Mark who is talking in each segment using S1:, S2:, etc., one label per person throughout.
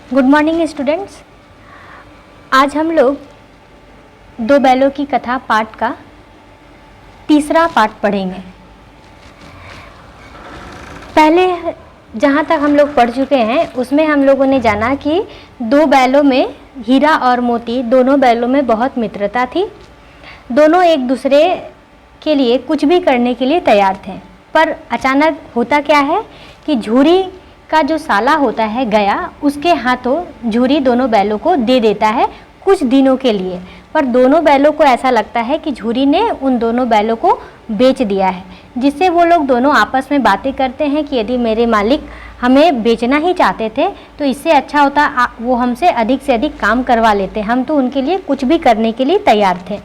S1: Good morning students. आज हम लोग दो बैलों की कथा पाठ का तीसरा पाठ पढ़ेंगे। पहले जहाँ तक हम लोग पढ़ चुके हैं उसमें हम लोगों ने जाना कि दो बैलों में हीरा और मोती, दोनों बैलों में बहुत मित्रता थी। दोनों एक दूसरे के लिए कुछ भी करने के लिए तैयार थे। पर अचानक होता क्या है कि झूरी का जो साला होता है गया, उसके हाथों झूरी दोनों बैलों को दे देता है कुछ दिनों के लिए। पर दोनों बैलों को ऐसा लगता है कि झूरी ने उन दोनों बैलों को बेच दिया है, जिससे वो लोग दोनों आपस में बातें करते हैं कि यदि मेरे मालिक हमें बेचना ही चाहते थे तो इससे अच्छा होता वो हमसे अधिक से अधिक काम करवा लेते, हम तो उनके लिए कुछ भी करने के लिए तैयार थे।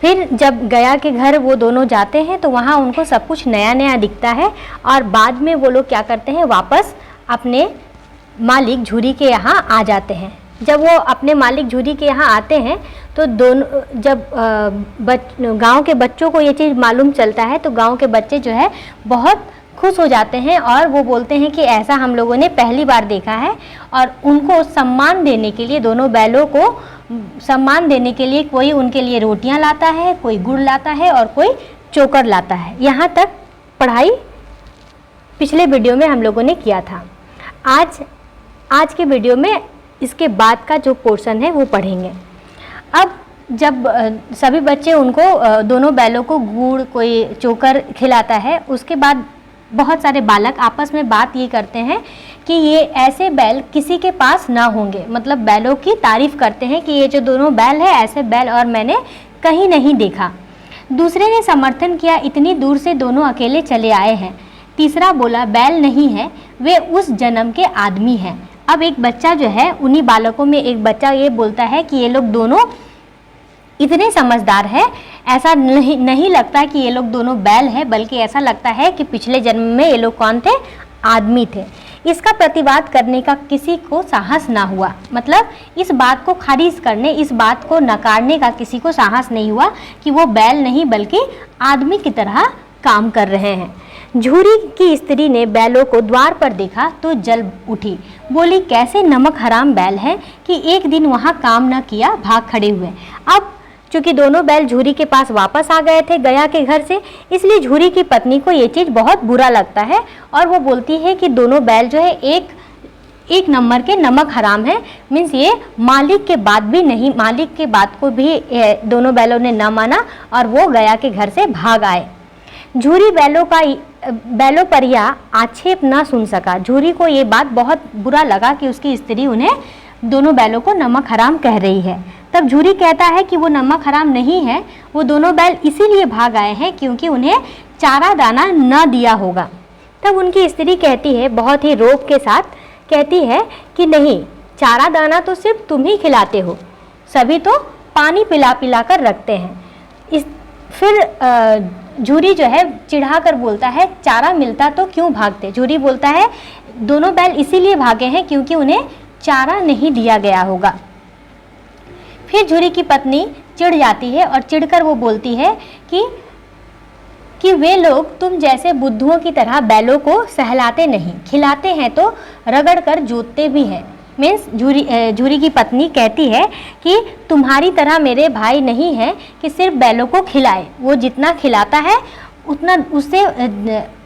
S1: फिर जब गया के घर वो दोनों जाते हैं तो वहाँ उनको सब कुछ नया नया दिखता है और बाद में वो लोग क्या करते हैं, वापस अपने मालिक झूरी के यहाँ आ जाते हैं। जब वो अपने मालिक झूरी के यहाँ आते हैं तो दोनों जब गांव के बच्चों को ये चीज़ मालूम चलता है तो गांव के बच्चे जो है बहुत खुश हो जाते हैं और वो बोलते हैं कि ऐसा हम लोगों ने पहली बार देखा है। और उनको सम्मान देने के लिए, दोनों बैलों को सम्मान देने के लिए कोई उनके लिए रोटियां लाता है, कोई गुड़ लाता है और कोई चोकर लाता है। यहाँ तक पढ़ाई पिछले वीडियो में हम लोगों ने किया था। आज के वीडियो में इसके बाद का जो पोर्शन है वो पढ़ेंगे। अब जब सभी बच्चे उनको दोनों बैलों को गुड़, कोई चोकर खिलाता है, उसके बाद बहुत सारे बालक आपस में बात ये करते हैं कि ये ऐसे बैल किसी के पास ना होंगे। मतलब बैलों की तारीफ करते हैं कि ये जो दोनों बैल है, ऐसे बैल और मैंने कहीं नहीं देखा। दूसरे ने समर्थन किया, इतनी दूर से दोनों अकेले चले आए हैं। तीसरा बोला, बैल नहीं है, वे उस जन्म के आदमी हैं। अब एक बच्चा जो है, उन्हीं बालकों में एक बच्चा ये बोलता है कि ये लोग दोनों इतने समझदार है, ऐसा नहीं लगता कि ये लोग दोनों बैल है, बल्कि ऐसा लगता है कि पिछले जन्म में ये लोग कौन थे, आदमी थे। इसका प्रतिवाद करने का किसी को साहस ना हुआ। मतलब इस बात को खारिज करने, इस बात को नकारने का किसी को साहस नहीं हुआ कि वो बैल नहीं बल्कि आदमी की तरह काम कर रहे हैं। झूरी की स्त्री ने बैलों को द्वार पर देखा तो जल उठी, बोली कैसे नमक हराम बैल हैं कि एक दिन वहाँ काम न किया, भाग खड़े हुए। अब चूँकि दोनों बैल झूरी के पास वापस आ गए थे गया के घर से, इसलिए झूरी की पत्नी को ये चीज़ बहुत बुरा लगता है और वो बोलती है कि दोनों बैल जो है एक नंबर के नमक हराम है। मीन्स ये मालिक के बात भी नहीं, मालिक के बात को भी दोनों बैलों ने न माना और वो गया के घर से भाग आए। झूरी बैलों पर यह आक्षेप ना सुन सका। झूरी को ये बात बहुत बुरा लगा कि उसकी स्त्री उन्हें दोनों बैलों को नमक हराम कह रही है। तब झूरी कहता है कि वो नमक हराम नहीं है, वो दोनों बैल इसीलिए भाग आए हैं क्योंकि उन्हें चारा दाना न दिया होगा। तब उनकी स्त्री कहती है, बहुत ही रोब के साथ कहती है कि नहीं, चारा दाना तो सिर्फ तुम ही खिलाते हो, सभी तो पानी पिला पिला कर रखते हैं। फिर झूरी जो है चिढ़ा कर बोलता है, चारा मिलता तो क्यों भागते। झूरी बोलता है दोनों बैल इसीलिए भागे हैं क्योंकि उन्हें चारा नहीं दिया गया होगा। फिर झूरी की पत्नी चिढ़ जाती है और चिढ़कर वो बोलती है कि वे लोग तुम जैसे बुद्धुओं की तरह बैलों को सहलाते नहीं, खिलाते हैं तो रगड़ कर जोतते भी हैं। मीन्स झूरी की पत्नी कहती है कि तुम्हारी तरह मेरे भाई नहीं है कि सिर्फ बैलों को खिलाए, वो जितना खिलाता है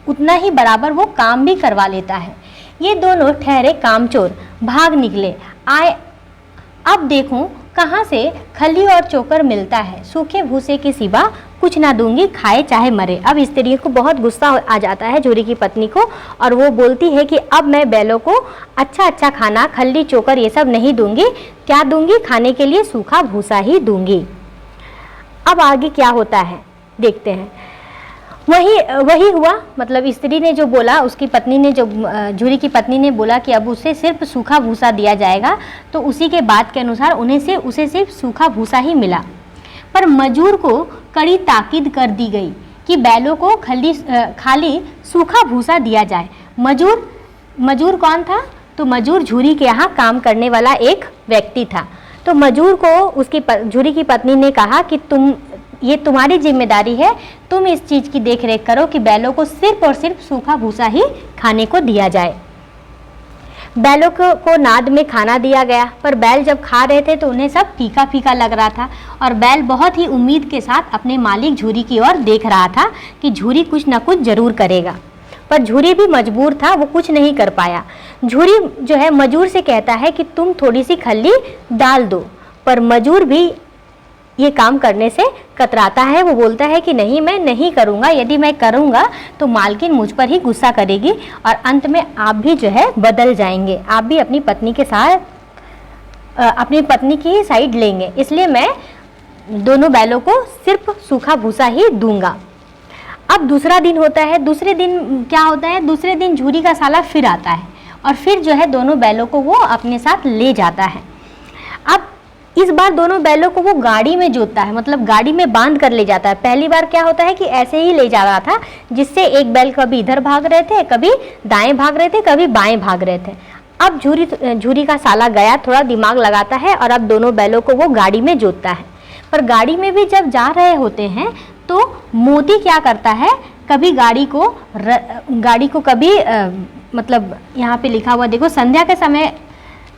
S1: उतना ही बराबर वो काम भी करवा लेता है। ये दोनों ठहरे कामचोर भाग निकले आए। अब देखूं कहाँ से खली और चोकर मिलता है, सूखे भूसे के सिवा कुछ ना दूंगी, खाए चाहे मरे। अब स्त्री को बहुत गुस्सा आ जाता है झूरी की पत्नी को और वो बोलती है कि अब मैं बैलों को अच्छा खाना, खल्ली चोकर ये सब नहीं दूंगी। क्या दूंगी? खाने के लिए सूखा भूसा ही दूंगी। अब आगे क्या होता है देखते हैं। वही हुआ। मतलब स्त्री ने जो बोला, उसकी पत्नी ने जो झूरी की पत्नी ने बोला कि अब उसे सिर्फ सूखा भूसा दिया जाएगा, तो उसी के बात के अनुसार उसे सिर्फ सूखा भूसा ही मिला। पर मजूर को कड़ी ताकीद कर दी गई कि बैलों को खाली सूखा भूसा दिया जाए। मजूर कौन था? तो मजूर झूरी के यहाँ काम करने वाला एक व्यक्ति था। तो मजूर को झूरी की पत्नी ने कहा कि ये तुम्हारी जिम्मेदारी है, तुम इस चीज़ की देख रेख करो कि बैलों को सिर्फ और सिर्फ सूखा भूसा ही खाने को दिया जाए। बैलों को नाद में खाना दिया गया, पर बैल जब खा रहे थे तो उन्हें सब फीका फीका लग रहा था और बैल बहुत ही उम्मीद के साथ अपने मालिक झूरी की ओर देख रहा था कि झूरी कुछ ना कुछ जरूर करेगा। पर झूरी भी मजबूर था, वो कुछ नहीं कर पाया। झूरी जो है मजूर से कहता है कि तुम थोड़ी सी खल्ली डाल दो, पर मजूर भी ये काम करने से कतराता है। वो बोलता है कि नहीं, मैं नहीं करूँगा, यदि मैं करूँगा तो मालकिन मुझ पर ही गुस्सा करेगी और अंत में आप भी जो है बदल जाएंगे, आप भी अपनी पत्नी के साथ अपनी पत्नी की साइड लेंगे, इसलिए मैं दोनों बैलों को सिर्फ सूखा भूसा ही दूंगा। अब दूसरा दिन होता है। दूसरे दिन क्या होता है, दूसरे दिन झूरी का साला फिर आता है और फिर जो है दोनों बैलों को वो अपने साथ ले जाता है। अब इस बार दोनों बैलों को वो गाड़ी में जोतता है, मतलब गाड़ी में बांध कर ले जाता है। पहली बार क्या होता है कि ऐसे ही ले जा रहा था, जिससे एक बैल कभी इधर भाग रहे थे, कभी दाएं भाग रहे थे, कभी बाएं भाग रहे थे। अब झूरी का साला गया थोड़ा दिमाग लगाता है और अब दोनों बैलों को वो गाड़ी में जोतता है। पर गाड़ी में भी जब जा रहे होते हैं तो मोती क्या करता है, कभी गाड़ी को कभी मतलब यहाँ पे लिखा हुआ देखो, संध्या के समय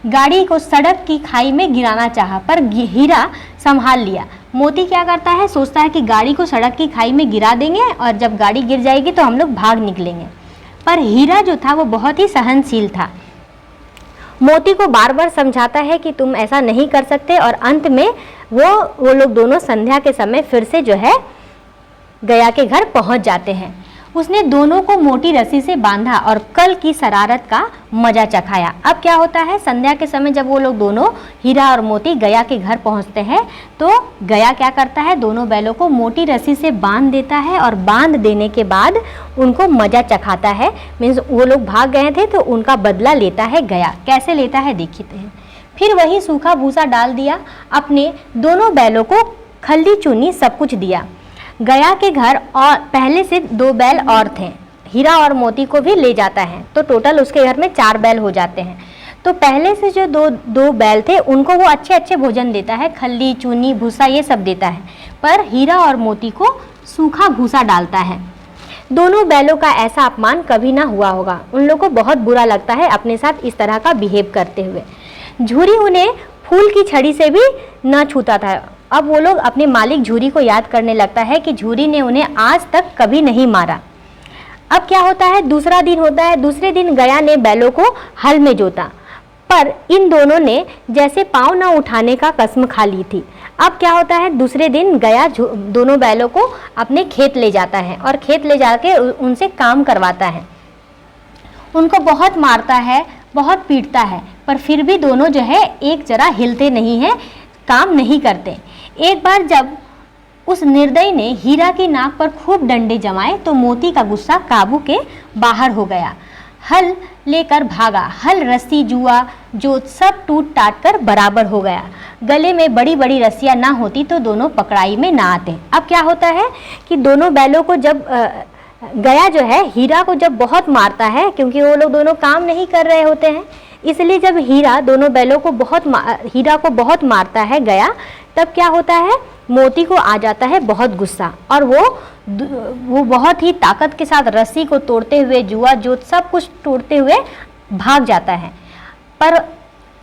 S1: गाड़ी को सड़क की खाई में गिराना चाहा, पर हीरा संभाल लिया। मोती क्या करता है, सोचता है कि गाड़ी को सड़क की खाई में गिरा देंगे और जब गाड़ी गिर जाएगी तो हम लोग भाग निकलेंगे। पर हीरा जो था वो बहुत ही सहनशील था। मोती को बार बार समझाता है कि तुम ऐसा नहीं कर सकते और अंत में वो लोग दोनों संध्या के समय फिर से जो है गया के घर पहुंच जाते हैं। उसने दोनों को मोटी रस्सी से बांधा और कल की शरारत का मजा चखाया। अब क्या होता है, संध्या के समय जब वो लोग दोनों हीरा और मोती गया के घर पहुंचते हैं तो गया क्या करता है, दोनों बैलों को मोटी रस्सी से बांध देता है और बांध देने के बाद उनको मजा चखाता है। मीन्स वो लोग भाग गए थे तो उनका बदला लेता है गया। कैसे लेता है देखते हैं। फिर वही सूखा भूसा डाल दिया, अपने दोनों बैलों को खल्ली चुनी सब कुछ दिया। गया के घर और पहले से 2 बैल और थे, हीरा और मोती को भी ले जाता है, तो टोटल उसके घर में 4 बैल हो जाते हैं। तो पहले से जो दो बैल थे उनको वो अच्छे अच्छे भोजन देता है, खल्ली चूनी भूसा ये सब देता है, पर हीरा और मोती को सूखा भूसा डालता है। दोनों बैलों का ऐसा अपमान कभी ना हुआ होगा। उन लोगों को बहुत बुरा लगता है अपने साथ इस तरह का बिहेव करते हुए। झूरी उन्हें फूल की छड़ी से भी न छूता था। अब वो लोग अपने मालिक झूरी को याद करने लगता है कि झूरी ने उन्हें आज तक कभी नहीं मारा। अब क्या होता है, दूसरा दिन होता है। दूसरे दिन गया ने बैलों को हल में जोता, पर इन दोनों ने जैसे पाँव न उठाने का कसम खा ली थी। अब क्या होता है, दूसरे दिन गया दोनों बैलों को अपने खेत ले जाता है और खेत ले जाके उनसे काम करवाता है। उनको बहुत मारता है, बहुत पीटता है, पर फिर भी दोनों जो है एक जरा हिलते नहीं हैं, काम नहीं करते। एक बार जब उस निर्दयी ने हीरा की नाक पर खूब डंडे जमाए तो मोती का गुस्सा काबू के बाहर हो गया। हल लेकर भागा। हल, रस्सी, जुआ, जोत सब टूट टाट कर बराबर हो गया। गले में बड़ी बड़ी रस्सियाँ ना होती तो दोनों पकड़ाई में ना आते। अब क्या होता है कि दोनों बैलों को जब गया जो है हीरा को जब बहुत मारता है, क्योंकि वो लोग दोनों काम नहीं कर रहे होते हैं, इसलिए जब हीरा दोनों बैलों को हीरा को बहुत मारता है गया, तब क्या होता है, मोती को आ जाता है बहुत गुस्सा और वो बहुत ही ताकत के साथ रस्सी को तोड़ते हुए, जुआ जोत सब कुछ तोड़ते हुए भाग जाता है। पर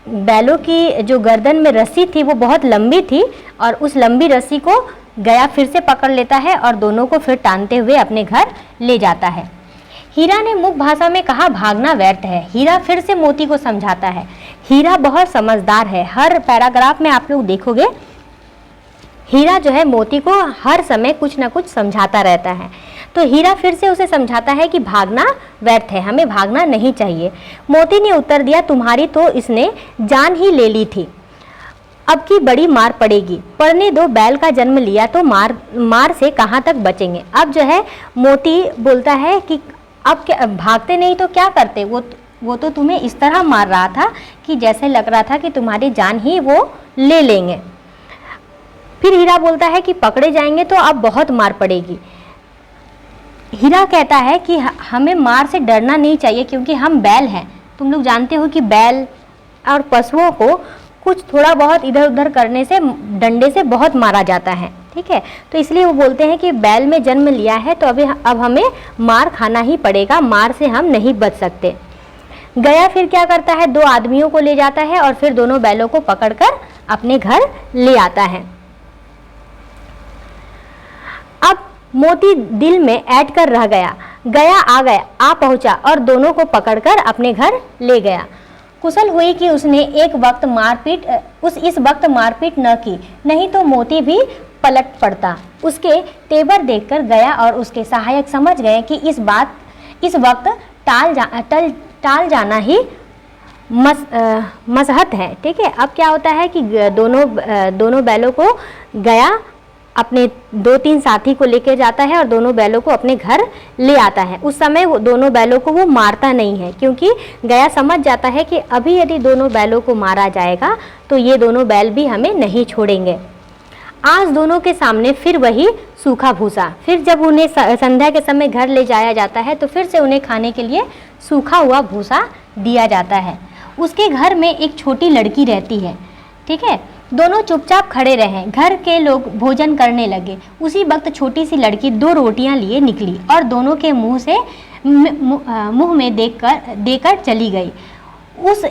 S1: बैलों की जो गर्दन में रस्सी थी वो बहुत लंबी थी और उस लंबी रस्सी को गया फिर से पकड़ लेता है और दोनों को फिर टानते हुए अपने घर ले जाता है। हीरा ने मुख भाषा में कहा, भागना व्यर्थ है। हीरा फिर से मोती को समझाता है। हीरा बहुत समझदार है। हर पैराग्राफ में आप लोग देखोगे हीरा जो है मोती को हर समय कुछ ना कुछ समझाता रहता है। तो हीरा फिर से उसे समझाता है कि भागना व्यर्थ है, हमें भागना नहीं चाहिए। मोती ने उत्तर दिया, तुम्हारी तो इसने जान ही ले ली थी, अब की बड़ी मार पड़ेगी। पढ़ने दो, बैल का जन्म लिया तो मार से कहाँ तक बचेंगे। अब जो है मोती बोलता है कि अब क्या, भागते नहीं तो क्या करते, वो तो तुम्हें इस तरह मार रहा था कि जैसे लग रहा था कि तुम्हारी जान ही वो ले लेंगे। फिर हीरा बोलता है कि पकड़े जाएंगे तो अब बहुत मार पड़ेगी। हीरा कहता है कि हमें मार से डरना नहीं चाहिए क्योंकि हम बैल हैं। तुम लोग जानते हो कि बैल और पशुओं को कुछ थोड़ा बहुत इधर उधर करने से, डंडे से बहुत मारा जाता है, ठीक है। तो इसलिए वो बोलते हैं कि बैल में जन्म लिया है तो अब हमें मार खाना ही पड़ेगा, मार से हम नहीं बच सकते। गया फिर क्या करता है, 2 आदमियों को ले जाता है और फिर दोनों बैलों को पकड़कर अपने घर ले आता है। अब मोती दिल में ऐड कर रह गया, गया आ पहुंचा और दोनों को पकड़कर अपने घर ले गया। कुशल हुई कि उसने इस वक्त मारपीट न की, नहीं तो मोती भी पलट पड़ता। उसके तेवर देखकर गया और उसके सहायक समझ गए कि इस वक्त टाल जाना ही मसहत है। ठीक है, अब क्या होता है कि दोनों बैलों को गया अपने 2-3 साथी को लेकर जाता है और दोनों बैलों को अपने घर ले आता है। उस समय वो दोनों बैलों को वो मारता नहीं है, क्योंकि गया समझ जाता है कि अभी यदि दोनों बैलों को मारा जाएगा तो ये दोनों बैल भी हमें नहीं छोड़ेंगे। आज दोनों के सामने फिर वही सूखा भूसा। फिर जब उन्हें संध्या के समय घर ले जाया जाता है तो फिर से उन्हें खाने के लिए सूखा हुआ भूसा दिया जाता है। उसके घर में एक छोटी लड़की रहती है। ठीक है, दोनों चुपचाप खड़े रहे। घर के लोग भोजन करने लगे। उसी वक्त छोटी सी लड़की 2 रोटियां लिए निकली और दोनों के मुंह में देकर चली गई। उस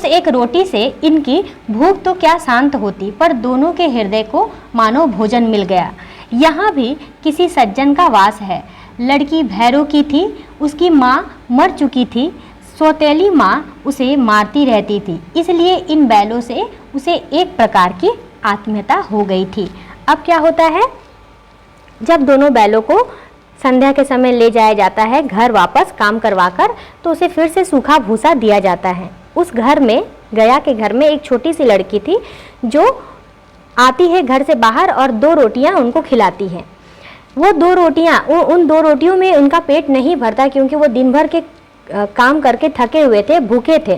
S1: एक रोटी से इनकी भूख तो क्या शांत होती, पर दोनों के हृदय को मानो भोजन मिल गया। यहाँ भी किसी सज्जन का वास है। लड़की भैरव की थी, उसकी माँ मर चुकी थी, सौतेली माँ उसे मारती रहती थी, इसलिए इन बैलों से उसे एक प्रकार की आत्मीयता हो गई थी। अब क्या होता है, जब दोनों बैलों को संध्या के समय ले जाया जाता है घर वापस काम करवाकर, तो उसे फिर से सूखा भूसा दिया जाता है। उस घर में, गया के घर में एक छोटी सी लड़की थी जो आती है घर से बाहर और 2 रोटियां उनको खिलाती है। वो 2 रोटियां, उन 2 रोटियों में उनका पेट नहीं भरता, क्योंकि वो दिन भर के काम करके थके हुए थे, भूखे थे,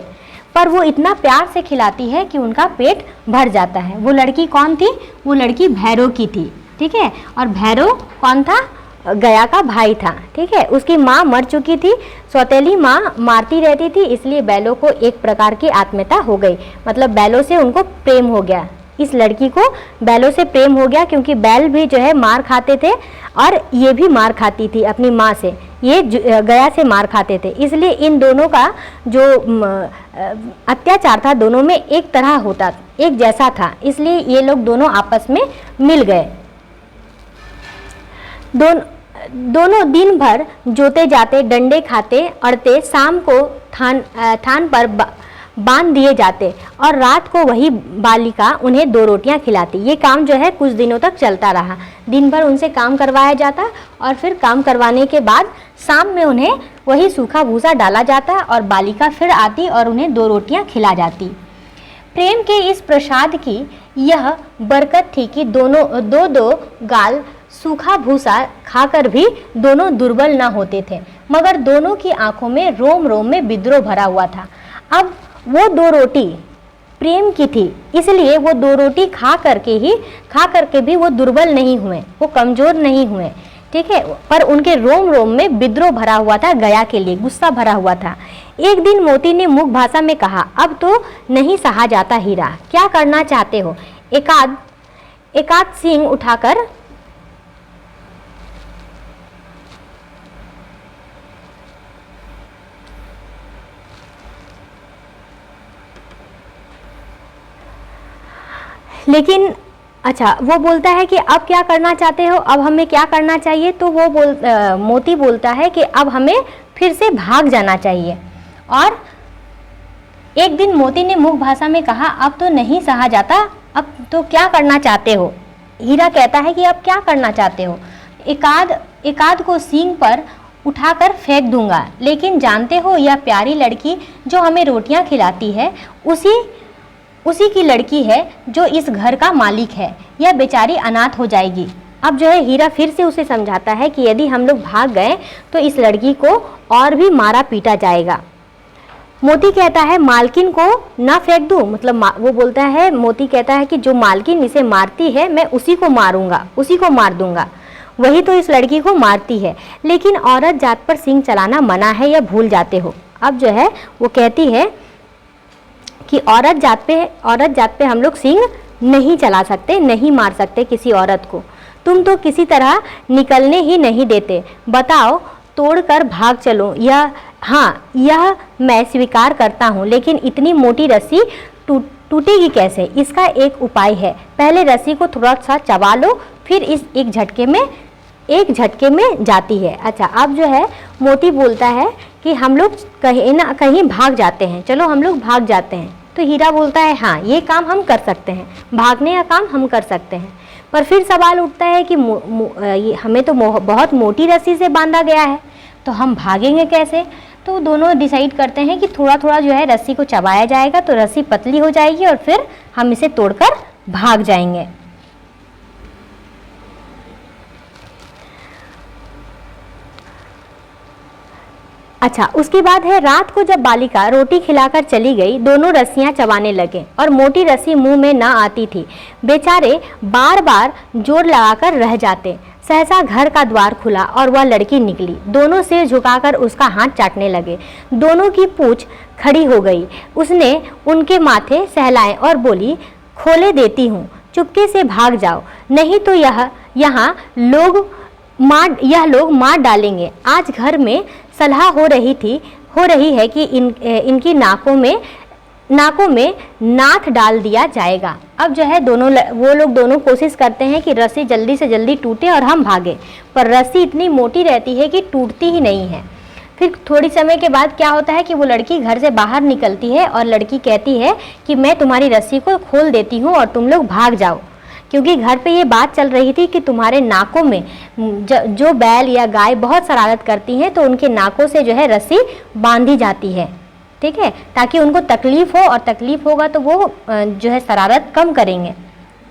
S1: पर वो इतना प्यार से खिलाती है कि उनका पेट भर जाता है। वो लड़की कौन थी? वो लड़की भैरव की थी। ठीक है, और भैरव कौन था? गया का भाई था। ठीक है, उसकी माँ मर चुकी थी, सौतेली माँ मारती रहती थी, इसलिए बैलों को एक प्रकार की आत्मीयता हो गई, मतलब बैलों से उनको प्रेम हो गया। इस लड़की को बैलों से प्रेम हो गया, क्योंकि बैल भी जो है मार खाते थे और ये भी मार खाती थी अपनी माँ से, ये गया से मार खाते थे, इसलिए इन दोनों का जो अत्याचार था दोनों में एक तरह होता, एक जैसा था, इसलिए ये लोग दोनों आपस में मिल गए। दोनों दिन भर जोते जाते, डंडे खाते अड़ते, शाम को थान पर बांध दिए जाते और रात को वही बालिका उन्हें 2 रोटियां खिलाती। ये काम जो है कुछ दिनों तक चलता रहा। दिन भर उनसे काम करवाया जाता और फिर काम करवाने के बाद शाम में उन्हें वही सूखा भूसा डाला जाता और बालिका फिर आती और उन्हें 2 रोटियां खिला जाती। प्रेम के इस प्रसाद की यह बरकत थी कि दो गाल सूखा भूसा खाकर भी दोनों दुर्बल न होते थे, मगर दोनों की आंखों में रोम रोम में विद्रोह भरा हुआ था। अब वो 2 रोटी प्रेम की थी, इसलिए वो 2 रोटी खा करके भी वो दुर्बल नहीं हुए, वो कमजोर नहीं हुए। ठीक है, पर उनके रोम रोम में विद्रोह भरा हुआ था, गया के लिए गुस्सा भरा हुआ था। एक दिन मोती ने मुख भाषा में कहा, अब तो नहीं सहा जाता हीरा, क्या करना चाहते हो? एकाध सींग उठाकर लेकिन अच्छा, वो बोलता है कि अब क्या करना चाहते हो, अब हमें क्या करना चाहिए? तो वो मोती बोलता है कि अब हमें फिर से भाग जाना चाहिए। और एक दिन मोती ने मुख भाषा में कहा, अब तो नहीं सहा जाता, अब तो क्या करना चाहते हो? हीरा कहता है कि अब क्या करना चाहते हो? एकाध को सींग पर उठाकर फेंक दूंगा, लेकिन जानते हो यह प्यारी लड़की जो हमें रोटियां खिलाती है उसी की लड़की है जो इस घर का मालिक है, यह बेचारी अनाथ हो जाएगी। अब जो है हीरा फिर से उसे समझाता है कि यदि हम लोग भाग गए तो इस लड़की को और भी मारा पीटा जाएगा। मोती कहता है मालकिन को ना फेंक दूं, मतलब वो बोलता है, मोती कहता है कि जो मालकिन इसे मारती है मैं उसी को मारूंगा, उसी को मार दूंगा, वही तो इस लड़की को मारती है, लेकिन औरत जात पर सींग चलाना मना है, यह भूल जाते हो। अब जो है वो कहती है कि औरत जात पे हम लोग सींग नहीं चला सकते, नहीं मार सकते किसी औरत को, तुम तो किसी तरह निकलने ही नहीं देते, बताओ तोड़कर भाग चलो हाँ, यह मैं स्वीकार करता हूँ, लेकिन इतनी मोटी रस्सी टूटेगी कैसे? इसका एक उपाय है। पहले रस्सी को थोड़ा सा चबा लो, फिर इस एक झटके में जाती है। अच्छा, अब जो है मोती बोलता है कि हम लोग कहीं ना कहीं भाग जाते हैं, चलो हम लोग भाग जाते हैं। तो हीरा बोलता है हाँ, ये काम हम कर सकते हैं, भागने का काम हम कर सकते हैं। पर फिर सवाल उठता है कि हमें तो बहुत मोटी रस्सी से बांधा गया है, तो हम भागेंगे कैसे? तो दोनों डिसाइड करते हैं कि थोड़ा थोड़ा जो है रस्सी को चबाया जाएगा तो रस्सी पतली हो जाएगी और फिर हम इसे तोड़कर भाग जाएंगे। अच्छा, उसके बाद है रात को जब बालिका रोटी खिलाकर चली गई, दोनों रस्सियां चबाने लगे और मोटी रस्सी मुंह में न आती थी। बेचारे बार बार जोर लगाकर रह जाते। सहसा घर का द्वार खुला और वह लड़की निकली। दोनों सिर झुकाकर उसका हाथ चाटने लगे। दोनों की पूंछ खड़ी हो गई। उसने उनके माथे सहलाए और बोली, खोले देती हूँ, चुपके से भाग जाओ, नहीं तो यह लोग मार डालेंगे। आज घर में सलाह हो रही है कि इनकी नाकों में नाथ डाल दिया जाएगा। अब जो है वो लोग दोनों कोशिश करते हैं कि रस्सी जल्दी से जल्दी टूटे और हम भागे, पर रस्सी इतनी मोटी रहती है कि टूटती ही नहीं है। फिर थोड़ी समय के बाद क्या होता है कि वो लड़की घर से बाहर निकलती है और लड़की कहती है कि मैं तुम्हारी रस्सी को खोल देती हूँ और तुम लोग भाग जाओ, क्योंकि घर पे ये बात चल रही थी कि तुम्हारे नाकों में जो बैल या गाय बहुत शरारत करती हैं तो उनके नाकों से जो है रस्सी बांधी जाती है, ठीक है, ताकि उनको तकलीफ हो, और तकलीफ होगा तो वो जो है शरारत कम करेंगे।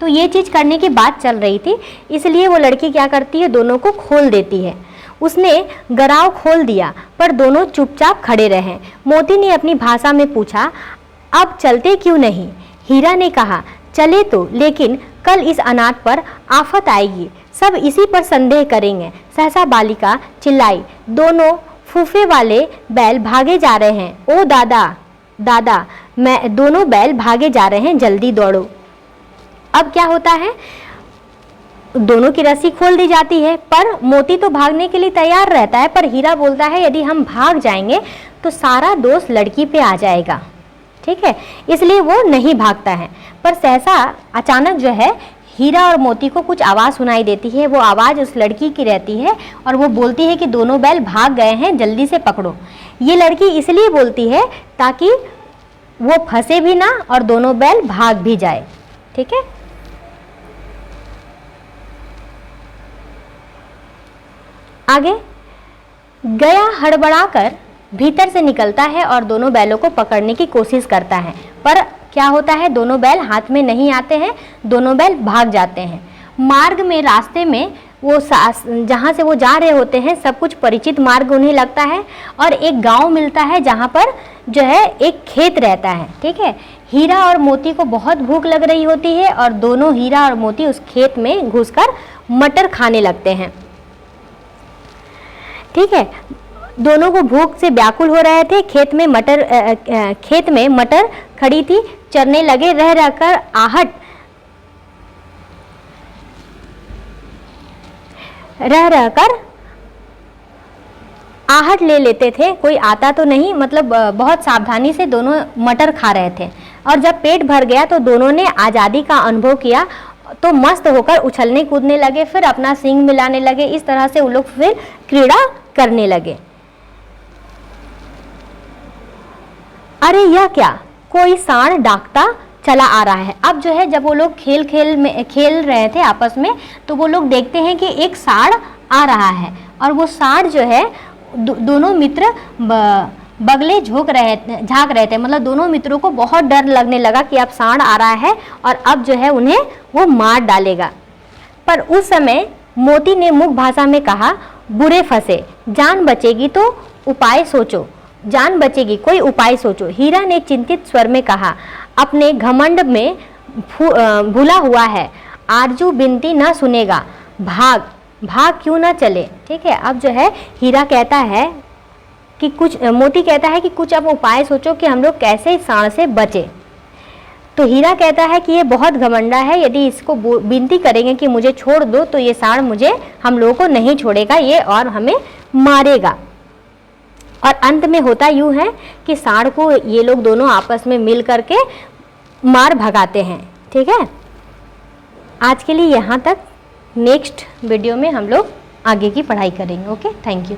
S1: तो ये चीज़ करने की बात चल रही थी, इसलिए वो लड़की क्या करती है, दोनों को खोल देती है। उसने गराव खोल दिया, पर दोनों चुपचाप खड़े रहे। मोती ने अपनी भाषा में पूछा, अब चलते क्यों नहीं? हीरा ने कहा, चले तो, लेकिन कल इस अनाथ पर आफत आएगी, सब इसी पर संदेह करेंगे। सहसा बालिका चिल्लाई, दोनों फूफे वाले बैल भागे जा रहे हैं। ओ दादा, मैं दोनों बैल भागे जा रहे हैं, जल्दी दौड़ो। अब क्या होता है, दोनों की रस्सी खोल दी जाती है, पर मोती तो भागने के लिए तैयार रहता है, पर हीरा बोलता है यदि हम भाग जाएंगे तो सारा दोष लड़की पे आ जाएगा, ठीक है, इसलिए वो नहीं भागता है। पर सहसा अचानक जो है हीरा और मोती को कुछ आवाज़ सुनाई देती है। वो आवाज़ उस लड़की की रहती है और वो बोलती है कि दोनों बैल भाग गए हैं, जल्दी से पकड़ो। ये लड़की इसलिए बोलती है ताकि वो फंसे भी ना और दोनों बैल भाग भी जाए, ठीक है। आगे गया हड़बड़ाकर भीतर से निकलता है और दोनों बैलों को पकड़ने की कोशिश करता है, पर क्या होता है, दोनों बैल हाथ में नहीं आते हैं, दोनों बैल भाग जाते हैं। मार्ग में, रास्ते में वो जहाँ से वो जा रहे होते हैं सब कुछ परिचित मार्ग उन्हें लगता है और एक गांव मिलता है जहाँ पर जो है एक खेत रहता है, ठीक है। हीरा और मोती को बहुत भूख लग रही होती है और दोनों हीरा और मोती उस खेत में घुसकर मटर खाने लगते हैं, ठीक है। दोनों को भूख से व्याकुल हो रहे थे। खेत में मटर खड़ी थी, चरने लगे। रह रहकर आहट ले लेते थे, कोई आता तो नहीं, मतलब बहुत सावधानी से दोनों मटर खा रहे थे। और जब पेट भर गया तो दोनों ने आज़ादी का अनुभव किया, तो मस्त होकर उछलने कूदने लगे, फिर अपना सींग मिलाने लगे। इस तरह से वो लोग फिर क्रीड़ा करने लगे। अरे यह क्या, कोई सांड डाकता चला आ रहा है। अब जो है जब वो लोग खेल रहे थे आपस में, तो वो लोग देखते हैं कि एक सांड आ रहा है और वो सांड जो है दोनों मित्र बगले झांक रहे थे, मतलब दोनों मित्रों को बहुत डर लगने लगा कि अब सांड आ रहा है और अब जो है उन्हें वो मार डालेगा। पर उस समय मोती ने मुख भाषा में कहा, बुरे फंसे, जान बचेगी तो उपाय सोचो, जान बचेगी कोई उपाय सोचो। हीरा ने चिंतित स्वर में कहा, अपने घमंड में भूला हुआ है, आरजू बिनती न सुनेगा, भाग क्यों ना चले, ठीक है। अब जो है हीरा कहता है कि मोती कहता है कि कुछ अब उपाय सोचो कि हम लोग कैसे इस सांड से बचे। तो हीरा कहता है कि ये बहुत घमंडा है, यदि इसको विनती करेंगे कि मुझे छोड़ दो तो ये सांड हम लोगों को नहीं छोड़ेगा, ये और हमें मारेगा। और अंत में होता यूँ है कि सांड को ये लोग दोनों आपस में मिल करके मार भगाते हैं। ठीक है, आज के लिए यहाँ तक। नेक्स्ट वीडियो में हम लोग आगे की पढ़ाई करेंगे। Okay, thank you.